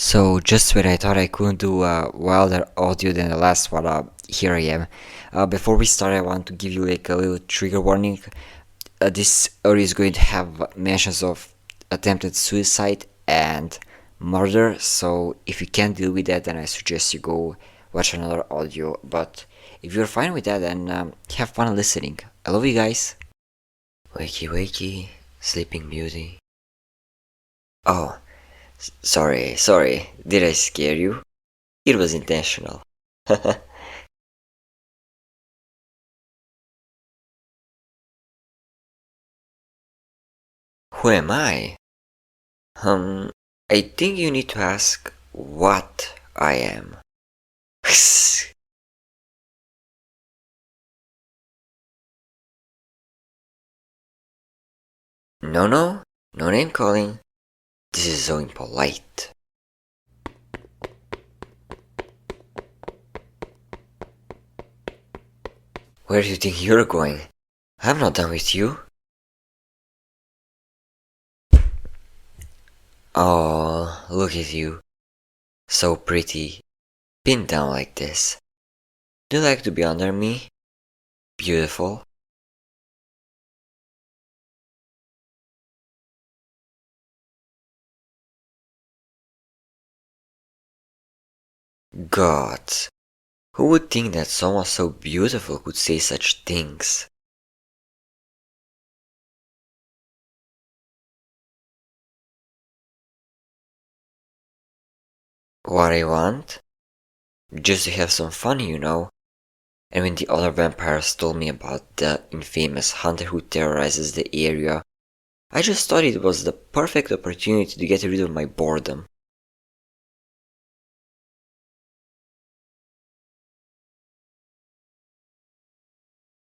So just when I thought I couldn't do wilder audio than the last one, here I am. Before we start, I want to give you like a little trigger warning. This audio is going to have mentions of attempted suicide and murder, so if you can't deal with that, then I suggest you go watch another audio. But if you're fine with that, then have fun listening. I love you guys. Wakey wakey, sleeping beauty. Oh, sorry. Did I scare you? It was intentional. Who am I? Um, I think you need to ask what I am. No name calling. This is so impolite. Where do you think you're going? I'm not done with you. Oh, look at you. So pretty. Pinned down like this. Do you like to be under me? Beautiful. God, who would think that someone so beautiful could say such things? What I want? Just to have some fun, you know. And when the other vampires told me about the infamous hunter who terrorizes the area, I just thought it was the perfect opportunity to get rid of my boredom.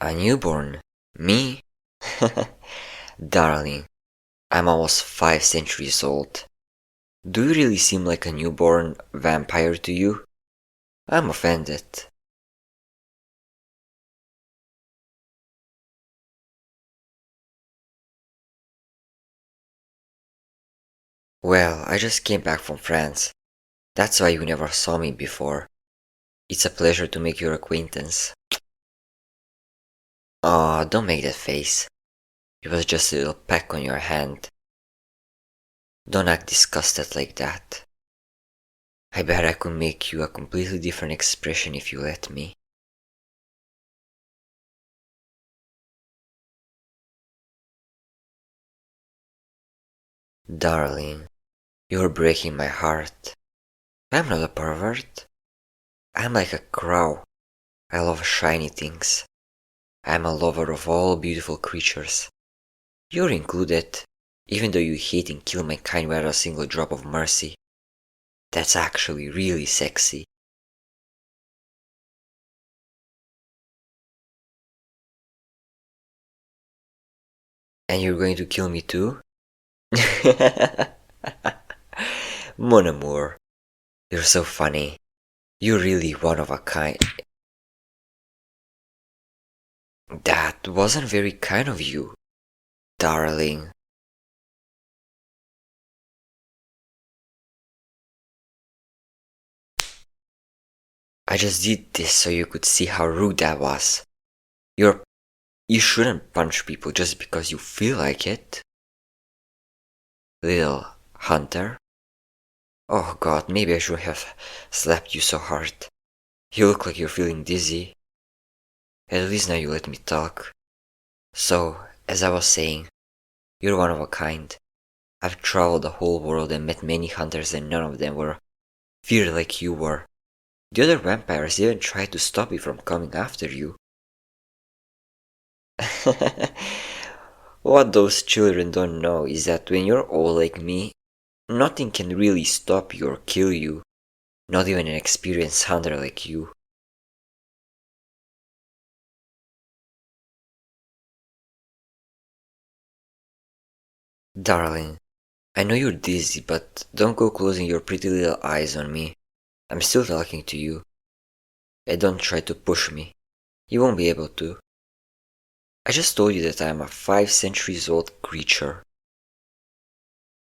A newborn? Me? Darling, I'm almost 5 centuries old. Do you really seem like a newborn vampire to you? I'm offended. Well, I just came back from France. That's why you never saw me before. It's a pleasure to make your acquaintance. Aw, don't make that face. It was just a little peck on your hand. Don't act disgusted like that. I bet I could make you a completely different expression if you let me. Darling, you're breaking my heart. I'm not a pervert. I'm like a crow. I love shiny things. I'm a lover of all beautiful creatures. You're included, even though you hate and kill mankind without a single drop of mercy. That's actually really sexy. And you're going to kill me too? Mon amour, you're so funny. You're really one of a kind. That wasn't very kind of you, darling. I just did this so you could see how rude that was. You're you shouldn't punch people just because you feel like it. Little hunter. Oh god, maybe I should have slapped you so hard. You look like you're feeling dizzy. At least now you let me talk. So, as I was saying, you're one of a kind. I've traveled the whole world and met many hunters and none of them were feared like you were. The other vampires even tried to stop me from coming after you. What those children don't know is that when you're old like me, nothing can really stop you or kill you, not even an experienced hunter like you. Darling, I know you're dizzy, but don't go closing your pretty little eyes on me. I'm still talking to you. And don't try to push me. You won't be able to. I just told you that I am a 5 centuries old creature.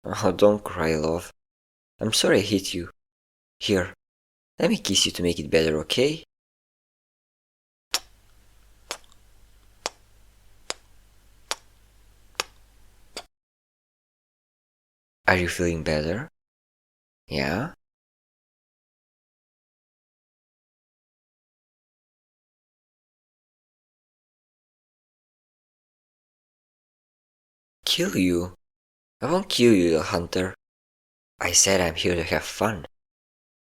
Oh, don't cry, love. I'm sorry I hit you. Here, let me kiss you to make it better, okay? Are you feeling better? Yeah? Kill you? I won't kill you, little hunter. I said I'm here to have fun.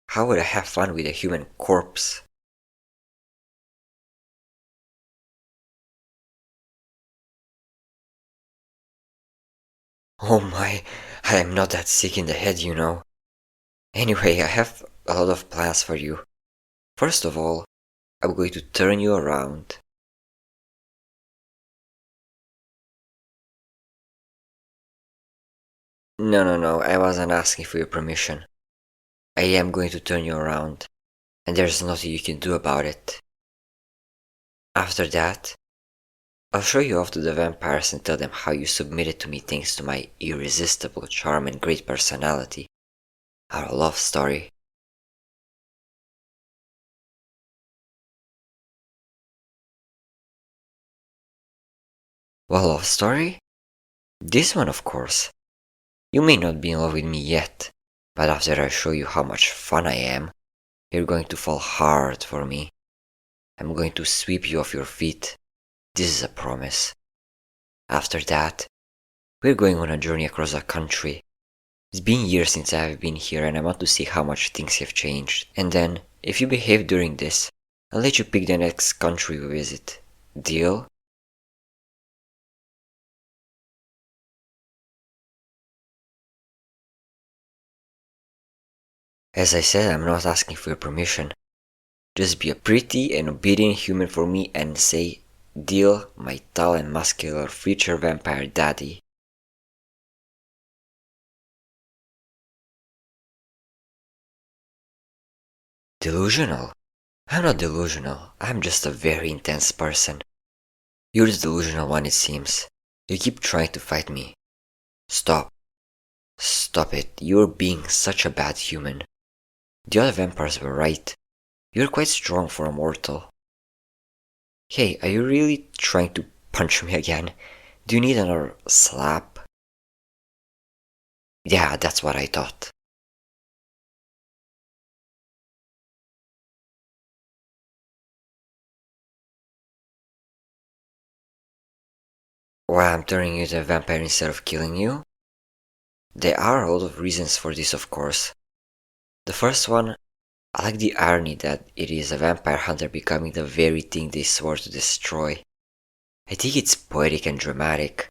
How would I have fun with a human corpse? Oh my, I am not that sick in the head, you know. Anyway, I have a lot of plans for you. First of all, I'm going to turn you around. No, I wasn't asking for your permission. I am going to turn you around, and there's nothing you can do about it. After that, I'll show you off to the vampires and tell them how you submitted to me thanks to my irresistible charm and great personality. Our love story. What love story? This one, of course. You may not be in love with me yet, but after I show you how much fun I am, you're going to fall hard for me. I'm going to sweep you off your feet. This is a promise. After that, we're going on a journey across the country. It's been years since I've been here and I want to see how much things have changed. And then, if you behave during this, I'll let you pick the next country we visit. Deal? As I said, I'm not asking for your permission. Just be a pretty and obedient human for me and say, deal, my tall and muscular future vampire daddy. Delusional? I'm not delusional. I'm just a very intense person. You're the delusional one, it seems. You keep trying to fight me. Stop. Stop it. You're being such a bad human. The other vampires were right. You're quite strong for a mortal. Hey, are you really trying to punch me again? Do you need another slap? Yeah, that's what I thought. Why I'm turning you into a vampire instead of killing you? There are a lot of reasons for this, of course. The first one, I like the irony that it is a vampire hunter becoming the very thing they swore to destroy. I think it's poetic and dramatic,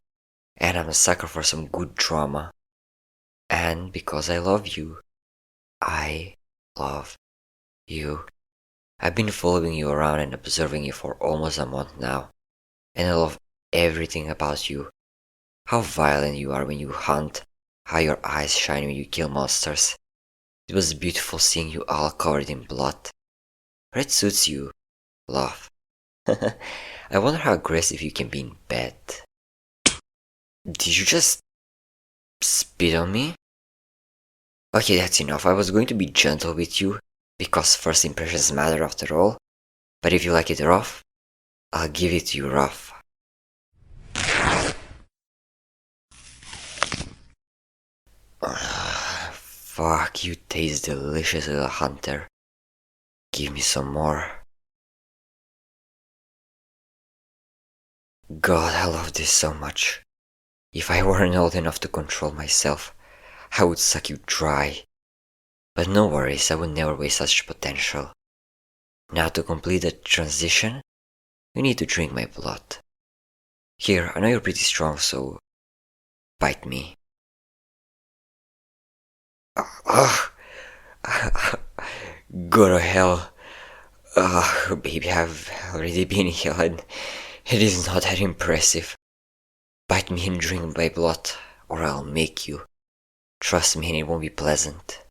and I'm a sucker for some good drama. And because I love you, I love you. I've been following you around and observing you for almost a month now, and I love everything about you. How violent you are when you hunt, how your eyes shine when you kill monsters. It was beautiful seeing you all covered in blood. Red suits you, love. I wonder how aggressive you can be in bed. Did you just spit on me? Okay, that's enough. I was going to be gentle with you, because first impressions matter after all. But if you like it rough, I'll give it to you rough. Fuck, you taste delicious, little hunter. Give me some more. God, I love this so much. If I weren't old enough to control myself, I would suck you dry. But no worries, I would never waste such potential. Now to complete the transition, you need to drink my blood. Here, I know you're pretty strong, so bite me. Ugh! Go to hell. Ugh, baby, I've already been here and it is not that impressive. Bite me and drink my blood, or I'll make you. Trust me, and it won't be pleasant.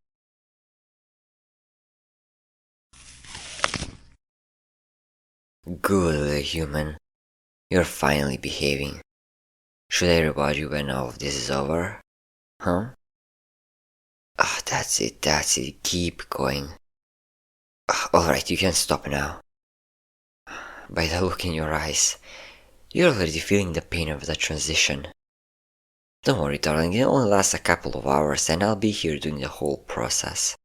Good human. You're finally behaving. Should I reward you when all of this is over? Huh? Ah, that's it, keep going. Alright, you can stop now. By the look in your eyes, you're already feeling the pain of the transition. Don't worry, darling, it only lasts a couple of hours and I'll be here doing the whole process.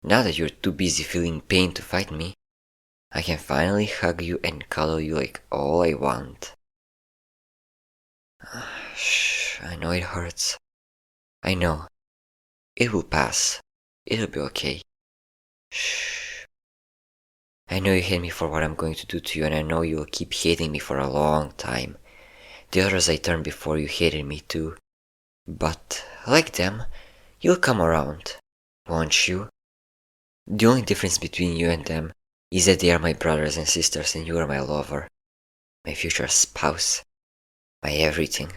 Now that you're too busy feeling pain to fight me, I can finally hug you and cuddle you like all I want. Shh, I know it hurts. I know. It will pass. It'll be okay. Shh. I know you hate me for what I'm going to do to you, and I know you'll keep hating me for a long time. The others I turned before you hated me too. But, like them, you'll come around, won't you? The only difference between you and them is that they are my brothers and sisters and you are my lover, my future spouse, my everything.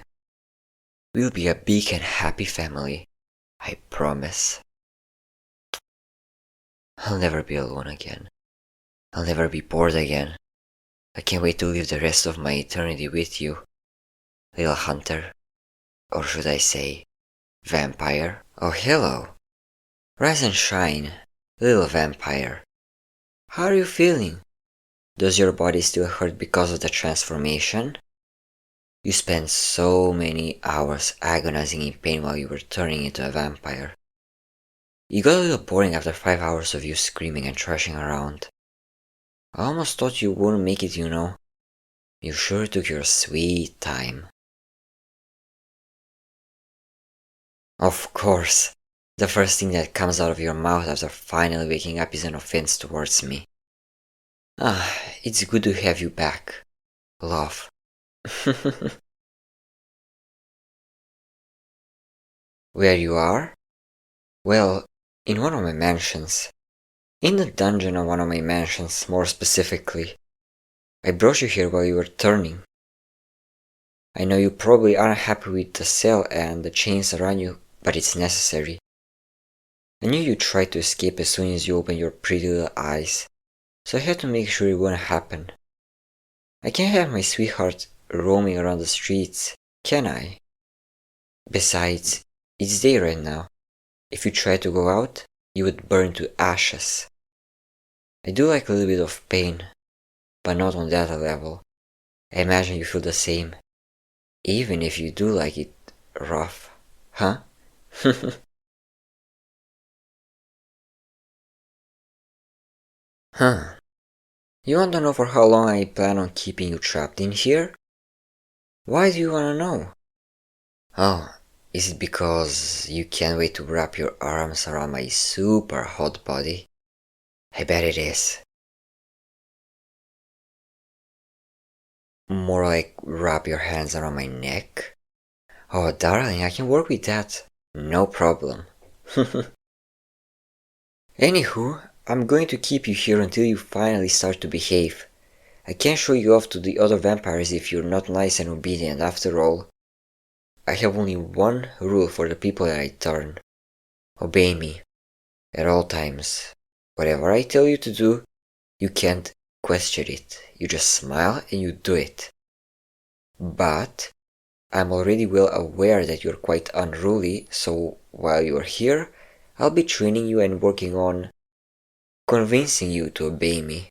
We'll be a big and happy family, I promise. I'll never be alone again. I'll never be bored again. I can't wait to live the rest of my eternity with you, little hunter. Or should I say, vampire? Oh, hello. Rise and shine, little vampire. How are you feeling? Does your body still hurt because of the transformation? You spent so many hours agonizing in pain while you were turning into a vampire. It got a little boring after 5 hours of you screaming and thrashing around. I almost thought you wouldn't make it, you know. You sure took your sweet time. Of course, the first thing that comes out of your mouth after finally waking up is an offense towards me. Ah, it's good to have you back, love. Where you are? Well, in one of my mansions. In the dungeon of one of my mansions, more specifically. I brought you here while you were turning. I know you probably aren't happy with the cell and the chains around you, but it's necessary. I knew you'd try to escape as soon as you opened your pretty little eyes, so I had to make sure it wouldn't happen. I can't have my sweetheart roaming around the streets, can I? Besides, it's day right now. If you tried to go out, you would burn to ashes. I do like a little bit of pain, but not on that level. I imagine you feel the same, even if you do like it rough, huh? Huh. You want to know for how long I plan on keeping you trapped in here? Why do you want to know? Oh, is it because you can't wait to wrap your arms around my super hot body? I bet it is. More like wrap your hands around my neck? Oh, darling, I can work with that. No problem. Anywho, I'm going to keep you here until you finally start to behave. I can't show you off to the other vampires if you're not nice and obedient after all. I have only one rule for the people that I turn. Obey me. At all times. Whatever I tell you to do, you can't question it. You just smile and you do it. But I'm already well aware that you're quite unruly, so while you're here, I'll be training you and working on convincing you to obey me.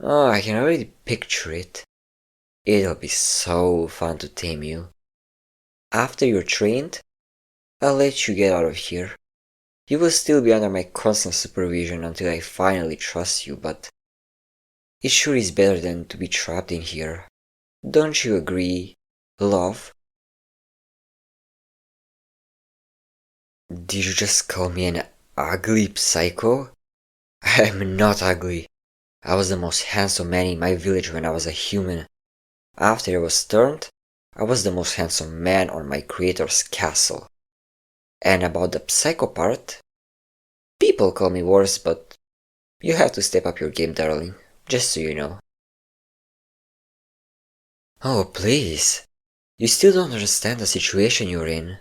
Oh, I can already picture it. It'll be so fun to tame you. After you're trained, I'll let you get out of here. You will still be under my constant supervision until I finally trust you, but it sure is better than to be trapped in here. Don't you agree, love? Did you just call me an ugly psycho? I'm not ugly. I was the most handsome man in my village when I was a human. After I was turned, I was the most handsome man on my creator's castle. And about the psycho part, people call me worse, but you have to step up your game, darling, just so you know. Oh, please. You still don't understand the situation you're in.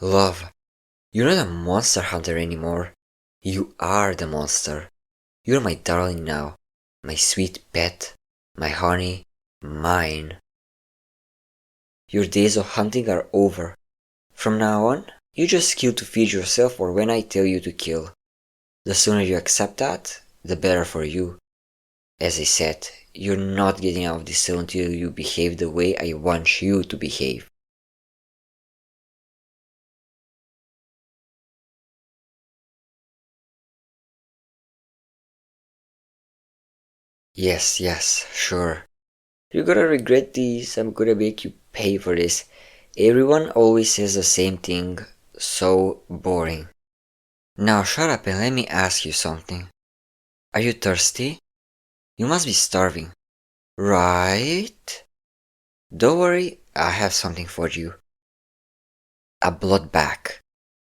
Love, you're not a monster hunter anymore. You are the monster. You're my darling now. My sweet pet. My honey. Mine. Your days of hunting are over. From now on, You just kill to feed yourself or when I tell you to kill. The sooner you accept that, the better for you. As I said, you're not getting out of this cell until you behave the way I want you to behave. Yes, sure. You're gonna regret this, I'm gonna make you pay for this. Everyone always says the same thing, so boring. Now shut up and let me ask you something. Are you thirsty? You must be starving. Right? Don't worry, I have something for you. A blood bag.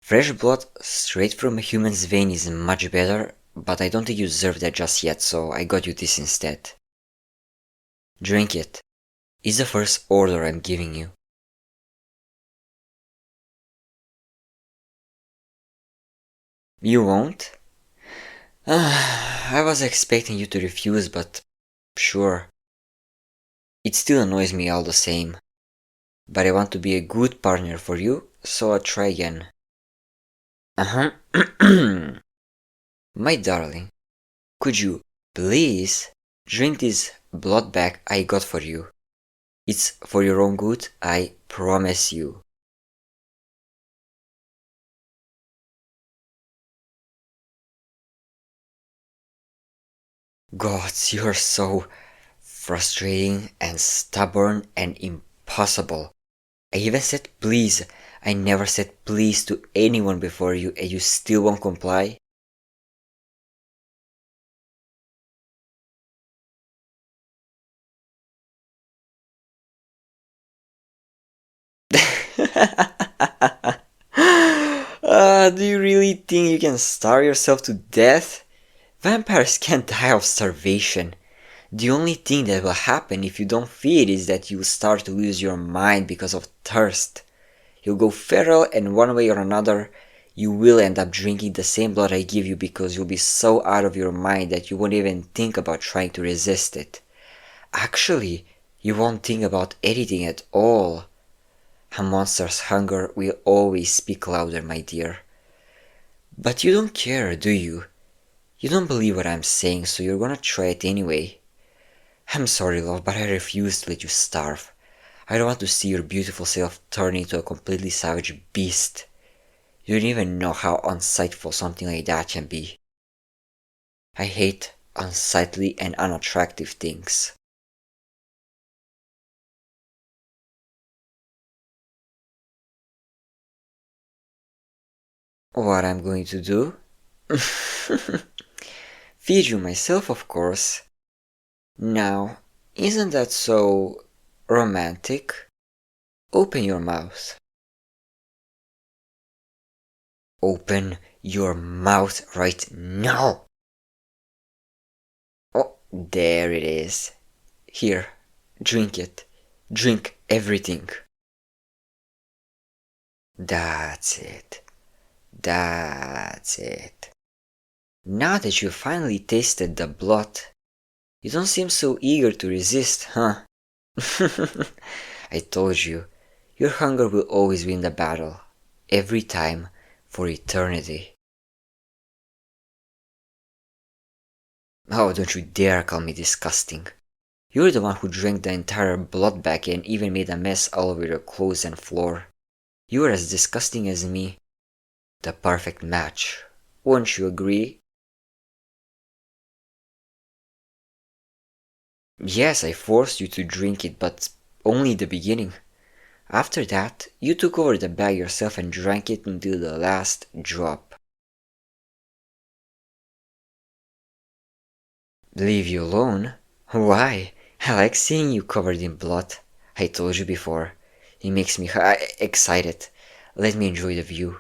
Fresh blood straight from a human's vein is much better, but I don't think you deserve that just yet, so I got you this instead. Drink it. It's the first order I'm giving you. You won't? I was expecting you to refuse, but sure. It still annoys me all the same. But I want to be a good partner for you, so I'll try again. Uh-huh. My darling, could you please drink this blood bag I got for you? It's for your own good, I promise you. God, you're so frustrating and stubborn and impossible. I even said please. I never said please to anyone before you and you still won't comply? Do you really think you can starve yourself to death? Vampires can't die of starvation. The only thing that will happen if you don't feed is that you start to lose your mind because of thirst. You'll go feral and one way or another, you will end up drinking the same blood I give you because you'll be so out of your mind that you won't even think about trying to resist it. Actually, you won't think about anything at all. A monster's hunger will always speak louder, my dear. But you don't care, do you? You don't believe what I'm saying, so you're gonna try it anyway. I'm sorry, love, but I refuse to let you starve. I don't want to see your beautiful self turn into a completely savage beast. You don't even know how unsightful something like that can be. I hate unsightly and unattractive things. What I'm going to do? Feed you myself, of course. Now, isn't that so romantic? Open your mouth. Open your mouth right now! Oh, there it is. Here, drink it. Drink everything. That's it. That's it. Now that you finally tasted the blood, you don't seem so eager to resist, huh? I told you, your hunger will always win the battle. Every time, for eternity. Oh, don't you dare call me disgusting. You're the one who drank the entire blood back and even made a mess all over your clothes and floor. You're as disgusting as me. The perfect match. Won't you agree? Yes, I forced you to drink it, but only the beginning. After that, you took over the bag yourself and drank it until the last drop. Leave you alone? Why? I like seeing you covered in blood. I told you before. It makes me excited. Let me enjoy the view.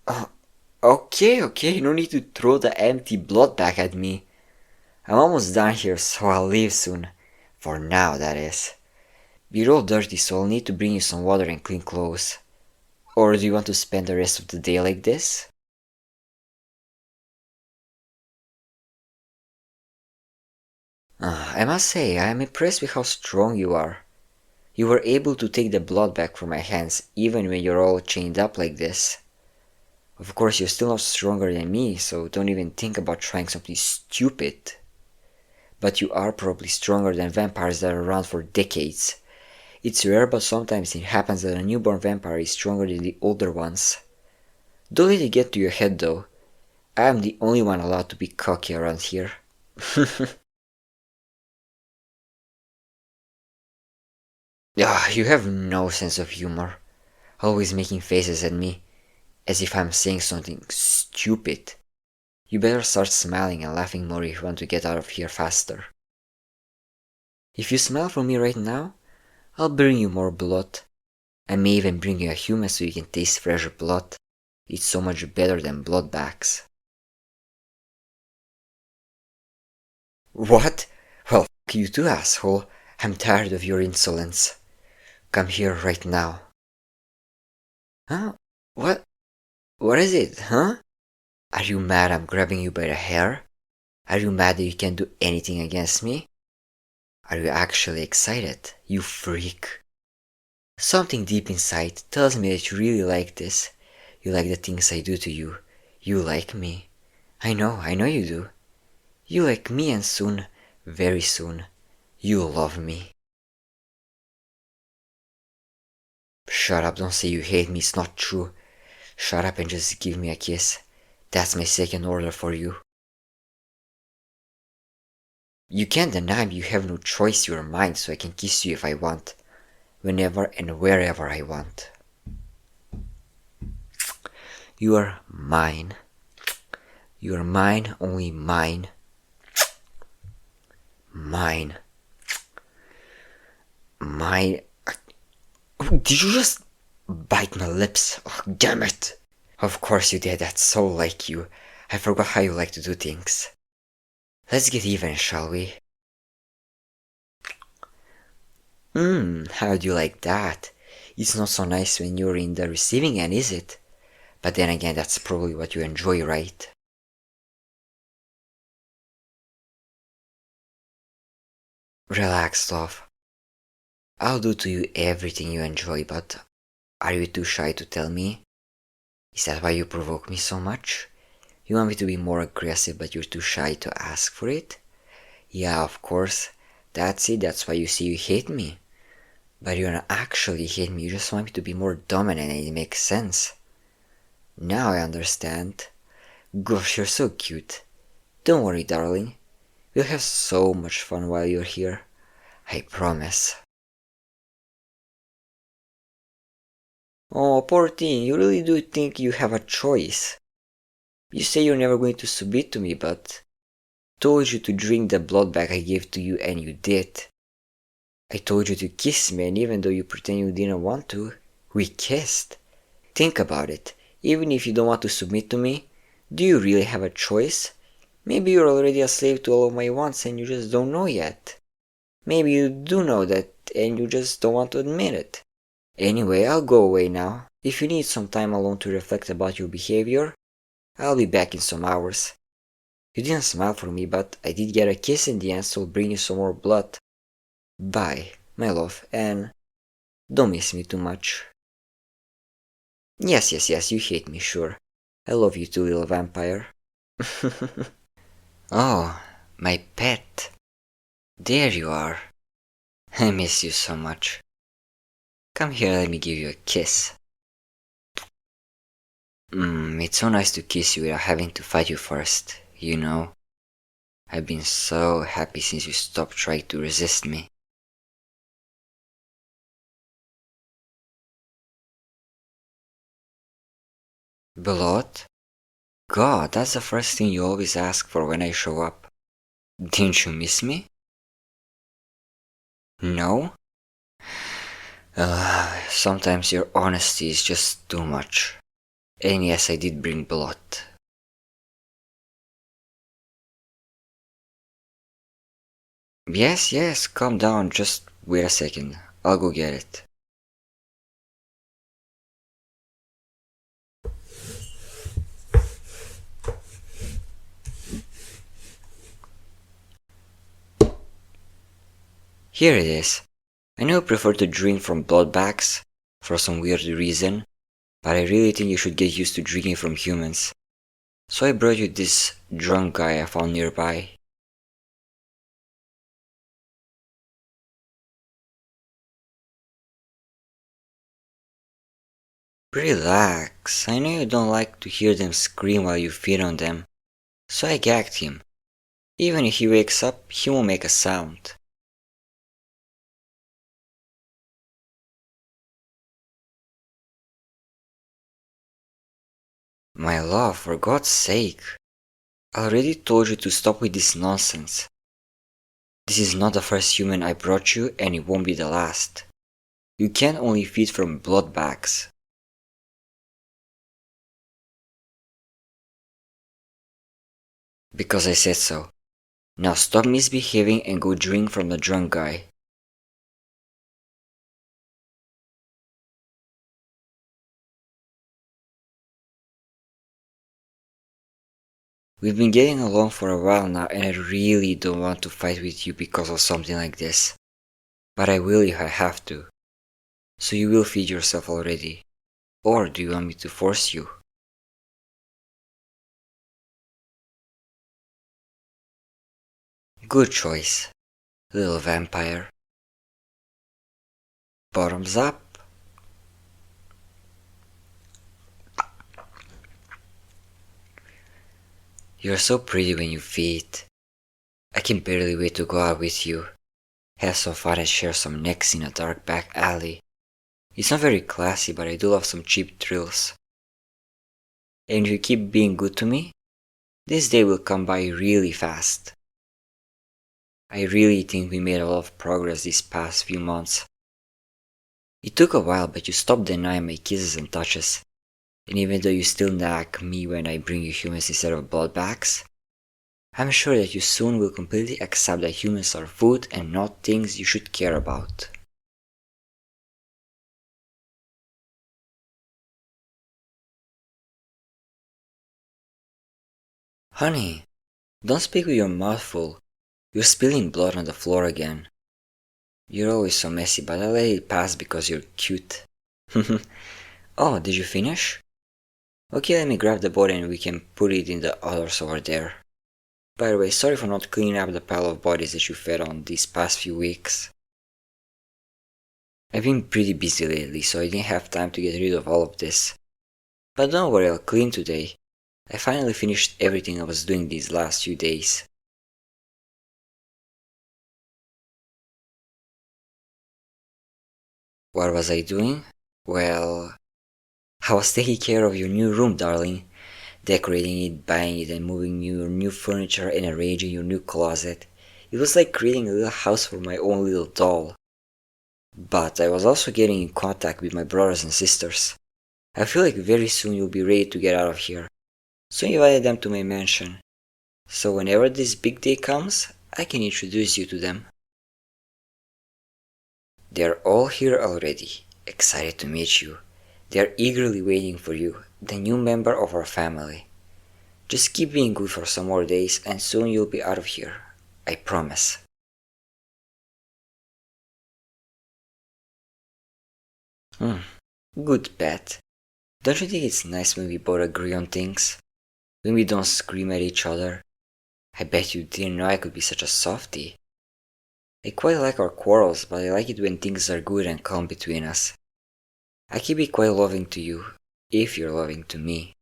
Oh, okay, no need to throw the empty blood back at me. I'm almost done here, so I'll leave soon. For now, that is. You're all dirty, so I'll need to bring you some water and clean clothes. Or do you want to spend the rest of the day like this? I must say, I am impressed with how strong you are. You were able to take the blood back from my hands even when you're all chained up like this. Of course, you're still not stronger than me, so don't even think about trying something stupid. But you are probably stronger than vampires that are around for decades. It's rare, but sometimes it happens that a newborn vampire is stronger than the older ones. Don't let it get to your head though. I am the only one allowed to be cocky around here. Ah, you have no sense of humor. Always making faces at me, as if I'm saying something stupid. You better start smiling and laughing more if you want to get out of here faster. If you smile for me right now, I'll bring you more blood. I may even bring you a human so you can taste fresh blood. It's so much better than blood bags. What? Well, f you too, asshole. I'm tired of your insolence. Come here right now. Huh? What? What is it, huh? Are you mad I'm grabbing you by the hair? Are you mad that you can't do anything against me? Are you actually excited, you freak? Something deep inside tells me that you really like this. You like the things I do to you. You like me. I know you do. You like me, and soon, very soon, you'll love me. Shut up, don't say you hate me, it's not true. Shut up and just give me a kiss. That's my second order for you. You can't deny me, you have no choice, you're mine, so I can kiss you if I want. Whenever and wherever I want. You are mine. You are mine, only mine. Mine. Mine. Did you just bite my lips? Oh, damn it. Of course you did, that's so like you. I forgot how you like to do things. Let's get even, shall we? How do you like that? It's not so nice when you're in the receiving end, is it? But then again, that's probably what you enjoy, right? Relax, love. I'll do to you everything you enjoy, but are you too shy to tell me? Is that why you provoke me so much? You want me to be more aggressive, but you're too shy to ask for it? Yeah, of course. That's it, that's why you say you hate me. But you don't actually hate me, you just want me to be more dominant and it makes sense. Now I understand. Gosh, you're so cute. Don't worry, darling. We'll have so much fun while you're here. I promise. Oh, poor thing, you really do think you have a choice. You say you're never going to submit to me, but told you to drink the blood bag I gave to you and you did. I told you to kiss me, and even though you pretend you didn't want to, we kissed. Think about it. Even if you don't want to submit to me, do you really have a choice? Maybe you're already a slave to all of my wants and you just don't know yet. Maybe you do know that and you just don't want to admit it. Anyway, I'll go away now. If you need some time alone to reflect about your behavior, I'll be back in some hours. You didn't smile for me, but I did get a kiss in the end, so I'll bring you some more blood. Bye, my love, and don't miss me too much. Yes, you hate me, sure. I love you too, little vampire. Oh, my pet. There you are. I miss you so much. Come here, let me give you a kiss. It's so nice to kiss you without having to fight you first, you know. I've been so happy since you stopped trying to resist me. Blood? God, that's the first thing you always ask for when I show up. Didn't you miss me? No? Sometimes your honesty is just too much. And yes, I did bring blood. Yes, calm down, just wait a second. I'll go get it. Here it is. I know you prefer to drink from blood bags for some weird reason, but I really think you should get used to drinking from humans. So I brought you this drunk guy I found nearby. Relax, I know you don't like to hear them scream while you feed on them, so I gagged him. Even if he wakes up, he won't make a sound. My love, for God's sake. I already told you to stop with this nonsense. This is not the first human I brought you, and it won't be the last. You can't only feed from blood bags. Because I said so. Now stop misbehaving and go drink from the drunk guy. We've been getting along for a while now, and I really don't want to fight with you because of something like this. But I will if I have to. So you will feed yourself already. Or do you want me to force you? Good choice, little vampire. Bottoms up. You're so pretty when you feed. I can barely wait to go out with you, have some fun and share some necks in a dark back alley. It's not very classy, but I do love some cheap thrills. And if you keep being good to me, this day will come by really fast. I really think we made a lot of progress these past few months. It took a while, but you stopped denying my kisses and touches. And even though you still nag me when I bring you humans instead of blood bags, I'm sure that you soon will completely accept that humans are food and not things you should care about. Honey, don't speak with your mouth full. You're spilling blood on the floor again. You're always so messy, but I let it pass because you're cute. Oh, did you finish? Okay, let me grab the body and we can put it in the others over there. By the way, sorry for not cleaning up the pile of bodies that you fed on these past few weeks. I've been pretty busy lately, so I didn't have time to get rid of all of this. But don't worry, I'll clean today. I finally finished everything I was doing these last few days. What was I doing? Well, I was taking care of your new room, darling. Decorating it, buying it, and moving your new furniture and arranging your new closet. It was like creating a little house for my own little doll. But I was also getting in contact with my brothers and sisters. I feel like very soon you'll be ready to get out of here. So I invited them to my mansion. So whenever this big day comes, I can introduce you to them. They're all here already, excited to meet you. They're eagerly waiting for you, the new member of our family. Just keep being good for some more days and soon you'll be out of here. I promise. Hmm, good pet. Don't you think it's nice when we both agree on things? When we don't scream at each other? I bet you didn't know I could be such a softie. I quite like our quarrels, but I like it when things are good and calm between us. I can be quite loving to you, if you're loving to me.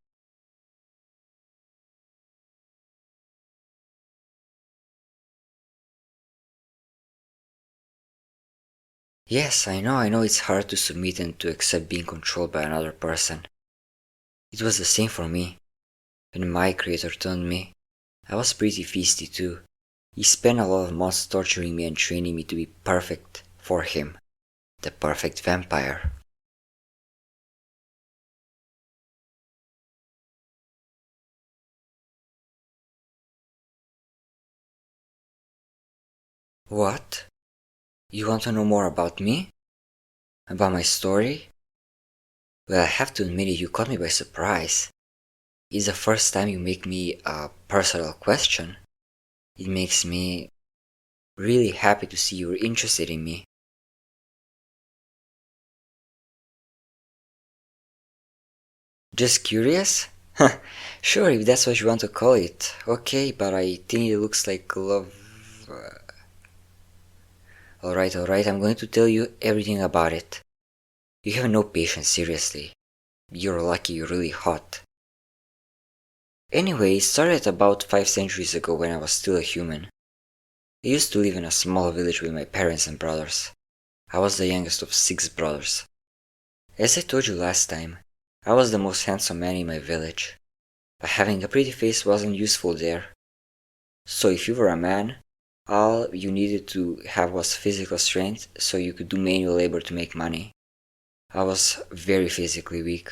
Yes, I know it's hard to submit and to accept being controlled by another person. It was the same for me. When my creator turned me, I was pretty feisty too. He spent a lot of months torturing me and training me to be perfect for him. The perfect vampire. What? You want to know more about me? About my story? Well, I have to admit it, you caught me by surprise. It's the first time you make me a personal question. It makes me really happy to see you're interested in me. Just curious? Sure, if that's what you want to call it. Okay, but I think it looks like love. Alright, I'm going to tell you everything about it. You have no patience, seriously. You're lucky you're really hot. Anyway, it started about 5 centuries ago when I was still a human. I used to live in a small village with my parents and brothers. I was the youngest of 6 brothers. As I told you last time, I was the most handsome man in my village. But having a pretty face wasn't useful there. So if you were a man, all you needed to have was physical strength so you could do manual labor to make money. I was very physically weak.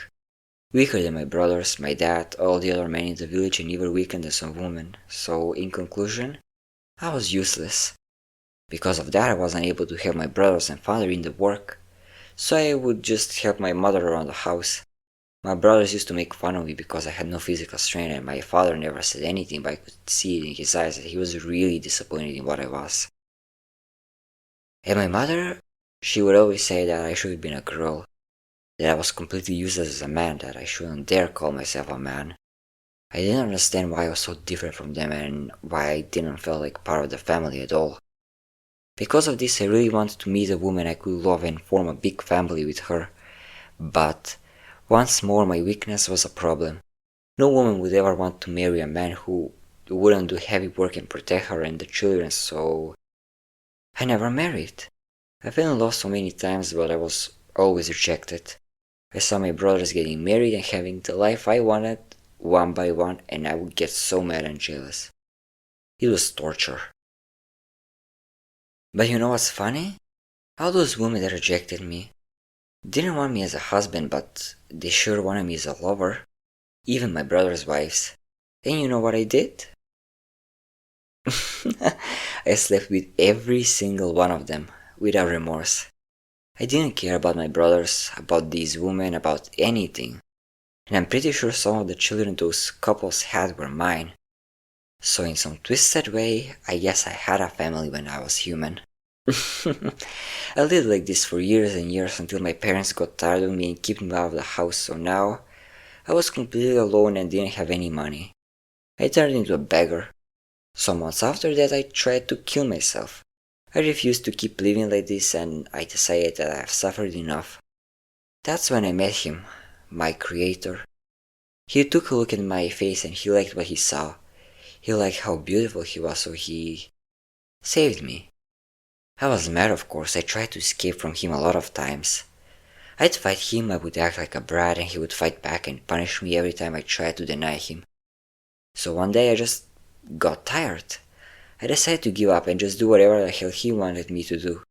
Weaker than my brothers, my dad, all the other men in the village, and even weaker than some women. So in conclusion, I was useless. Because of that I wasn't able to help my brothers and father in the work. So I would just help my mother around the house. My brothers used to make fun of me because I had no physical strength, and my father never said anything, but I could see it in his eyes that he was really disappointed in what I was. And my mother, she would always say that I should have been a girl, that I was completely useless as a man, that I shouldn't dare call myself a man. I didn't understand why I was so different from them and why I didn't feel like part of the family at all. Because of this I really wanted to meet a woman I could love and form a big family with her, but once more my weakness was a problem. No woman would ever want to marry a man who wouldn't do heavy work and protect her and the children, so I never married. I fell in love so many times, but I was always rejected. I saw my brothers getting married and having the life I wanted, one by one, and I would get so mad and jealous. It was torture. But you know what's funny? All those women that rejected me didn't want me as a husband, but they sure wanted me as a lover. Even my brother's wives. And you know what I did? I slept with every single one of them, without remorse. I didn't care about my brothers, about these women, about anything. And I'm pretty sure some of the children those couples had were mine. So in some twisted way, I guess I had a family when I was human. I lived like this for years and years until my parents got tired of me and kicked me out of the house, so now I was completely alone and didn't have any money. I turned into a beggar. Some months after that I tried to kill myself. I refused to keep living like this and I decided that I've suffered enough. That's when I met him, my creator. He took a look at my face and he liked what he saw. He liked how beautiful he was, so he saved me. I was mad, of course. I tried to escape from him a lot of times. I'd fight him, I would act like a brat, and he would fight back and punish me every time I tried to deny him. So one day I just got tired. I decided to give up and just do whatever the hell he wanted me to do.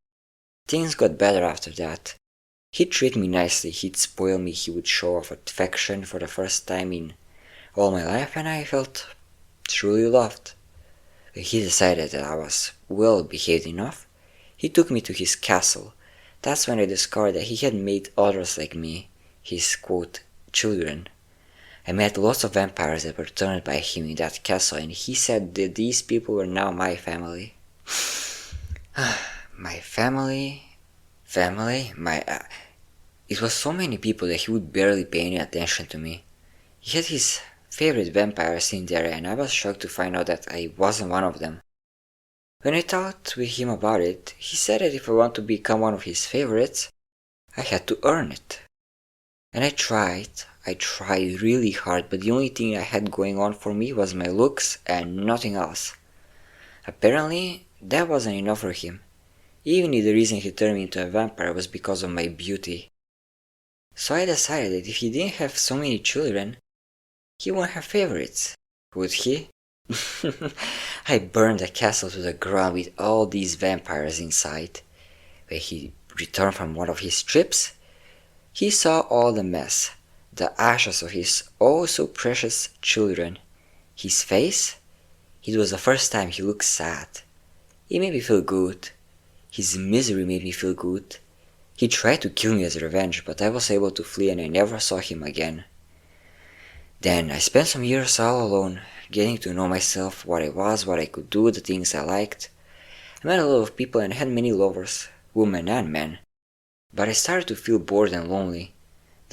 Things got better after that. He'd treat me nicely, he'd spoil me, he would show off affection for the first time in all my life, and I felt truly loved. When he decided that I was well behaved enough, he took me to his castle. That's when I discovered that he had made others like me, his, quote, children. I met lots of vampires that were turned by him in that castle, and he said that these people were now my family. My family? It was so many people that he would barely pay any attention to me. He had his favorite vampires in there, and I was shocked to find out that I wasn't one of them. When I talked with him about it, he said that if I want to become one of his favorites, I had to earn it. And I tried really hard, but the only thing I had going on for me was my looks and nothing else. Apparently, that wasn't enough for him, even if the reason he turned me into a vampire was because of my beauty. So I decided that if he didn't have so many children, he wouldn't have favorites, would he? I burned the castle to the ground with all these vampires inside. When he returned from one of his trips, he saw all the mess, the ashes of his oh so precious children. His face? It was the first time he looked sad. It made me feel good. His misery made me feel good. He tried to kill me as revenge, but I was able to flee and I never saw him again. Then I spent some years all alone, getting to know myself, what I was, what I could do, the things I liked. I met a lot of people and had many lovers, women and men. But I started to feel bored and lonely.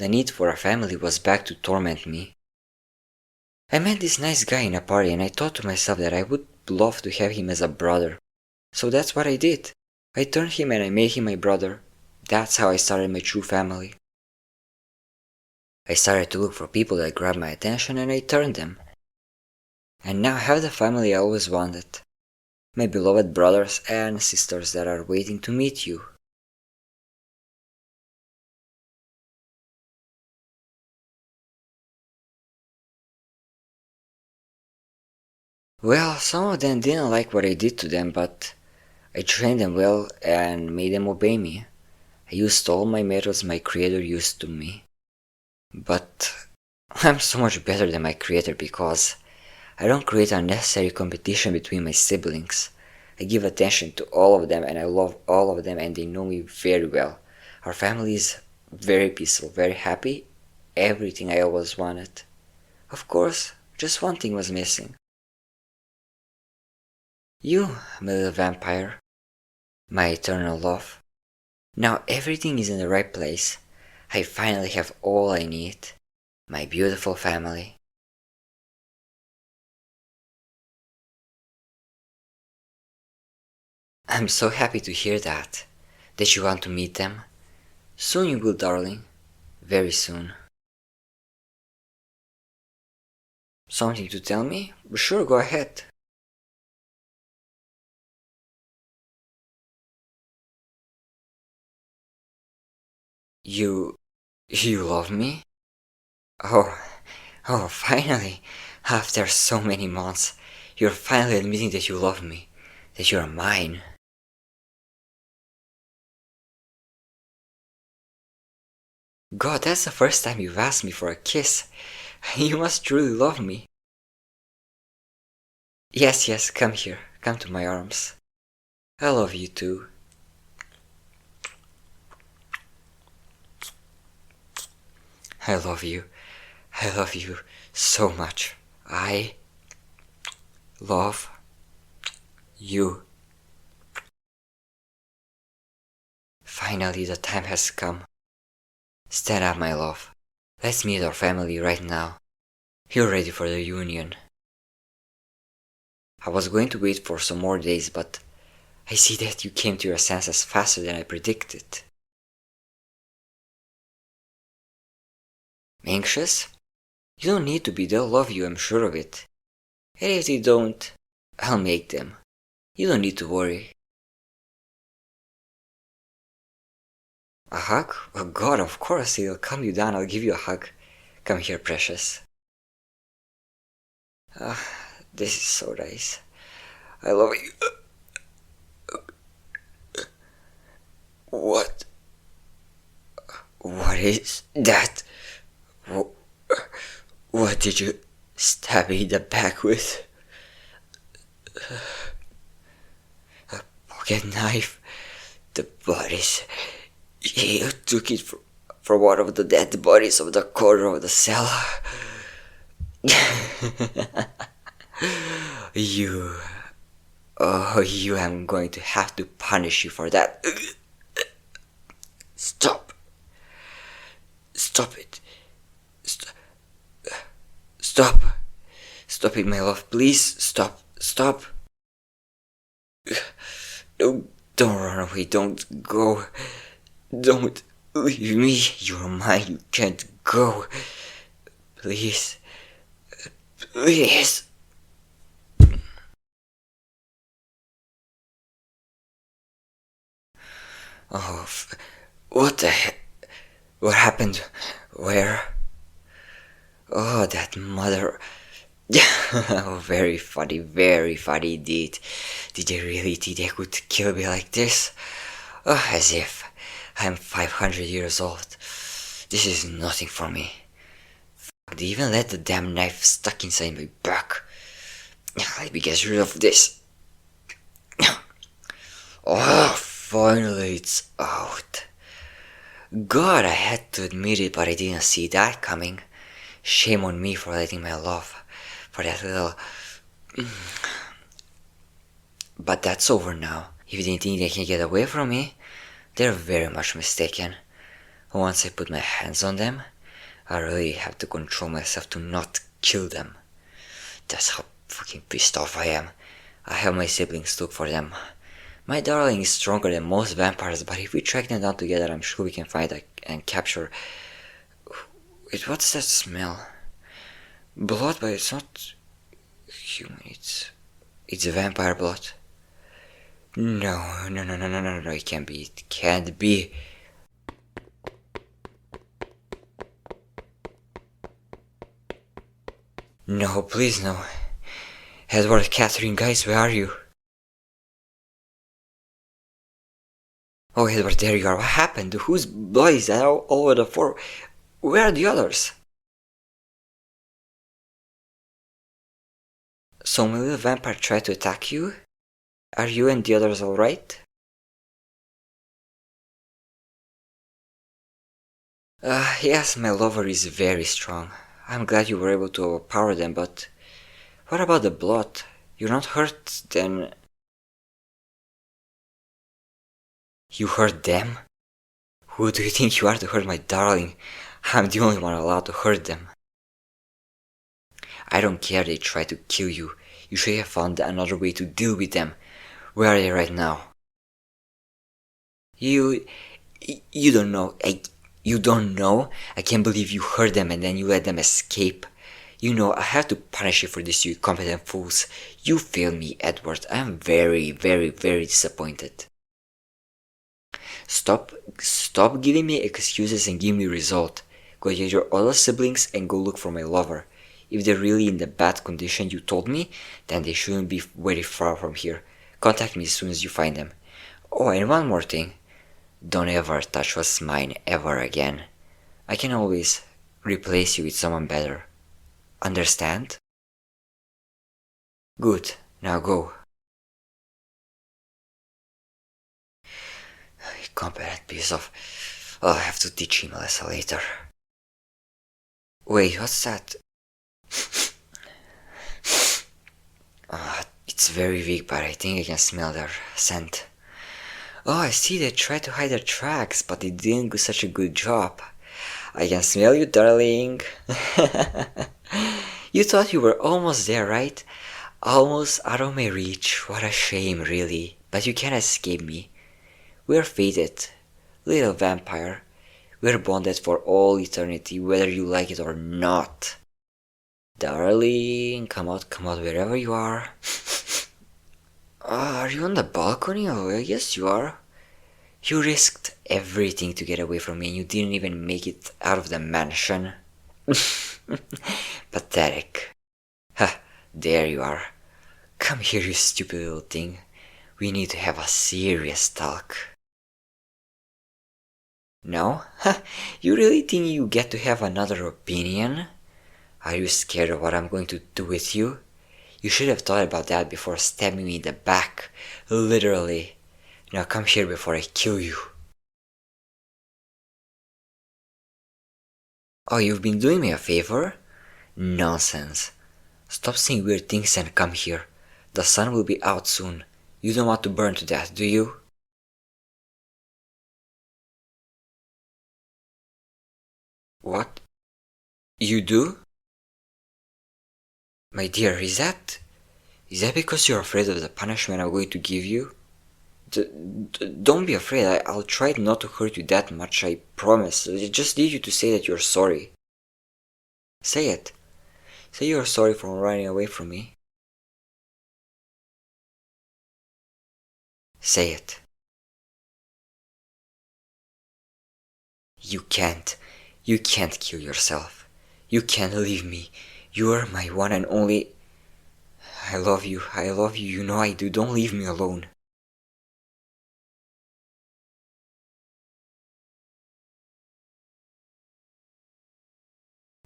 The need for a family was back to torment me. I met this nice guy in a party and I thought to myself that I would love to have him as a brother. So that's what I did. I turned him and I made him my brother. That's how I started my true family. I started to look for people that grabbed my attention and I turned them. And now I have the family I always wanted. My beloved brothers and sisters that are waiting to meet you. Well, some of them didn't like what I did to them, but I trained them well and made them obey me. I used all my methods my creator used to me. But I'm so much better than my creator because I don't create unnecessary competition between my siblings. I give attention to all of them and I love all of them and they know me very well. Our family is very peaceful, very happy, everything I always wanted. Of course, just one thing was missing. You, my little vampire, my eternal love. Now everything is in the right place. I finally have all I need. My beautiful family. I'm so happy to hear that you want to meet them. Soon you will, darling. Very soon. Something to tell me? Sure, go ahead. You love me? Oh, finally. After so many months, you're finally admitting that you love me. That you're mine. God, that's the first time you've asked me for a kiss. You must truly love me. Yes, come here. Come to my arms. I love you too. I love you. I love you so much. I love you. Finally, the time has come. Stand up, my love. Let's meet our family right now. You're ready for the union. I was going to wait for some more days, but I see that you came to your senses faster than I predicted. Anxious? You don't need to be, they'll love you, I'm sure of it. And if they don't, I'll make them. You don't need to worry. A hug? Oh God, of course, I'll calm you down, I'll give you a hug. Come here, precious. Ah, this is so nice. I love you. What? What is that? What did you stab me in the back with? A pocket knife? The bodies. You took it from one of the dead bodies of the corner of the cell. You. Oh, you am going to have to punish you for that. Stop. Stop it. Stop. Stop it, my love. Please, stop. Stop. No, don't run away. Don't go. Don't leave me. You're mine. You can't go. Please. Please. Oh, what the heck? What happened? Where? Oh, that mother. Oh, very funny indeed. Did they really think they could kill me like this? Oh, as if I'm 500 years old. This is nothing for me. They even let the damn knife stuck inside my back. Let me get rid of this. Oh, finally it's out. God, I had to admit it, but I didn't see that coming. Shame on me for letting my love, for that little... But that's over now. If they think they can get away from me, they're very much mistaken. Once I put my hands on them, I really have to control myself to not kill them. That's how fucking pissed off I am. I have my siblings look for them. My darling is stronger than most vampires, but if we track them down together, I'm sure we can find and capture. Wait, what's that smell? Blood, but it's not human. It's vampire blood. No, it can't be. It can't be. No, please no. Edward, Catherine, guys, where are you? Oh, Edward, there you are. What happened? Whose blood is that all over the floor? Where are the others? So my little vampire tried to attack you? Are you and the others alright? Yes, my lover is very strong. I'm glad you were able to overpower them, but what about the blood? You're not hurt, then... You hurt them? Who do you think you are to hurt my darling? I'm the only one allowed to hurt them. I don't care they tried to kill you. You should have found another way to deal with them. Where are they right now? You don't know. You don't know? I can't believe you hurt them and then you let them escape. You know, I have to punish you for this, you incompetent fools. You failed me, Edward. I am very, very, very disappointed. Stop giving me excuses and give me a result. Go get your other siblings and go look for my lover. If they're really in the bad condition you told me, then they shouldn't be very far from here. Contact me as soon as you find them. Oh, and one more thing. Don't ever touch what's mine ever again. I can always replace you with someone better. Understand? Good. Now go. Incompetent piece of... I'll have to teach him a lesson later. Wait, what's that? It's very weak, but I think I can smell their scent. Oh, I see they tried to hide their tracks, but they didn't do such a good job. I can smell you, darling. You thought you were almost there, right? Almost out of my reach. What a shame, really. But you can't escape me. We're fated. Little vampire. We're bonded for all eternity, whether you like it or not. Darling, come out wherever you are. Are you on the balcony? Oh, yes you are. You risked everything to get away from me and you didn't even make it out of the mansion. Pathetic. Ha, there you are. Come here, you stupid little thing. We need to have a serious talk. No? Ha, you really think you get to have another opinion? Are you scared of what I'm going to do with you? You should have thought about that before stabbing me in the back. Literally. Now come here before I kill you. Oh, you've been doing me a favor? Nonsense. Stop saying weird things and come here. The sun will be out soon. You don't want to burn to death, do you? What? You do? My dear, is that because you're afraid of the punishment I'm going to give you? Don't be afraid, I'll try not to hurt you that much, I promise. I just need you to say that you're sorry. Say it. Say you're sorry for running away from me. Say it. You can't. You can't kill yourself. You can't leave me. You are my one and only... I love you, you know I do. Don't leave me alone.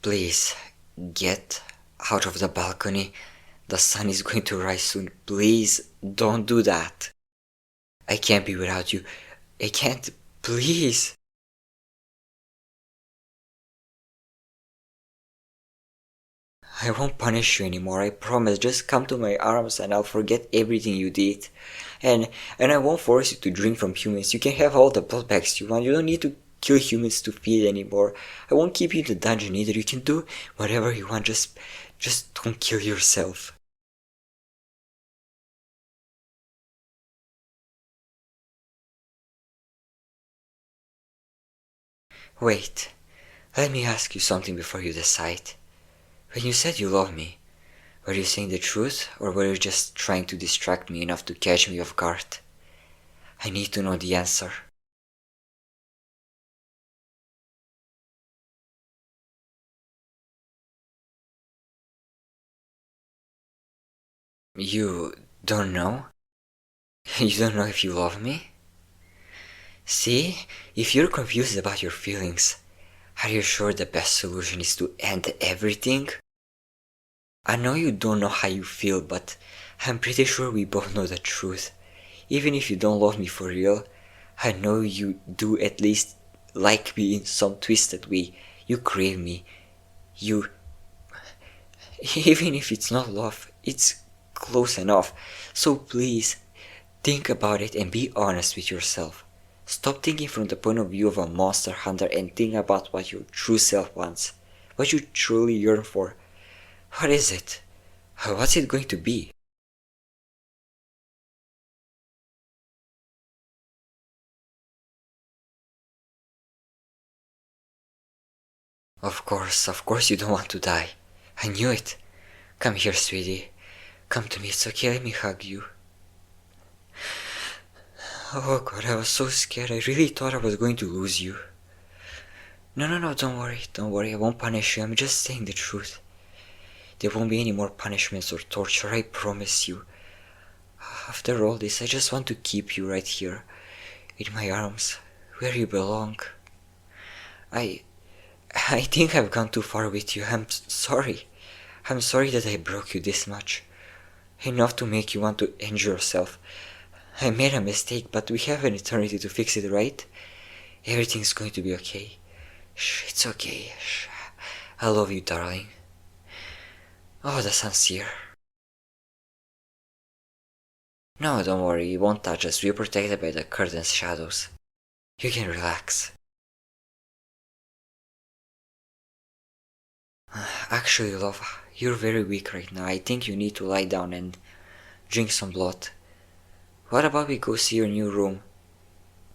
Please, get out of the balcony. The sun is going to rise soon. Please, don't do that. I can't be without you. I can't. Please. I won't punish you anymore, I promise. Just come to my arms and I'll forget everything you did. And I won't force you to drink from humans. You can have all the blood bags you want. You don't need to kill humans to feed anymore. I won't keep you in the dungeon either. You can do whatever you want, just don't kill yourself. Wait, let me ask you something before you decide. When you said you love me, were you saying the truth, or were you just trying to distract me enough to catch me off guard? I need to know the answer. You don't know? You don't know if you love me? See, if you're confused about your feelings, are you sure the best solution is to end everything? I know you don't know how you feel, but I'm pretty sure we both know the truth. Even if you don't love me for real, I know you do at least like me in some twisted way. You crave me. You... Even if it's not love, it's close enough. So please, think about it and be honest with yourself. Stop thinking from the point of view of a monster hunter and think about what your true self wants. What you truly yearn for. What is it? What's it going to be? Of course you don't want to die. I knew it. Come here, sweetie. Come to me, it's okay, let me hug you. Oh god, I was so scared. I really thought I was going to lose you. No, don't worry, I won't punish you. I'm just saying the truth. There won't be any more punishments or torture, I promise you. After all this, I just want to keep you right here, in my arms, where you belong. I think I've gone too far with you. I'm sorry. I'm sorry that I broke you this much. Enough to make you want to end yourself. I made a mistake, but we have an eternity to fix it, right? Everything's going to be okay. Shh, it's okay. Shh. I love you, darling. Oh, the sun's here. No, don't worry, it won't touch us. We're protected by the curtain's shadows. You can relax. Actually, love, you're very weak right now. I think you need to lie down and drink some blood. What about we go see your new room?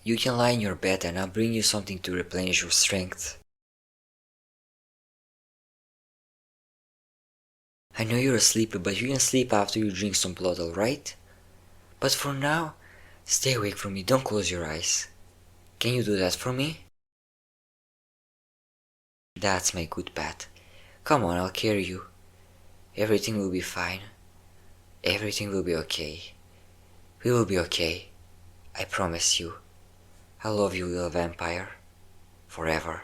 You can lie in your bed and I'll bring you something to replenish your strength. I know you're asleep, but you can sleep after you drink some blood, alright? But for now, stay awake from me, don't close your eyes. Can you do that for me? That's my good pet. Come on, I'll carry you. Everything will be fine. Everything will be okay. We will be okay. I promise you. I love you, little vampire. Forever.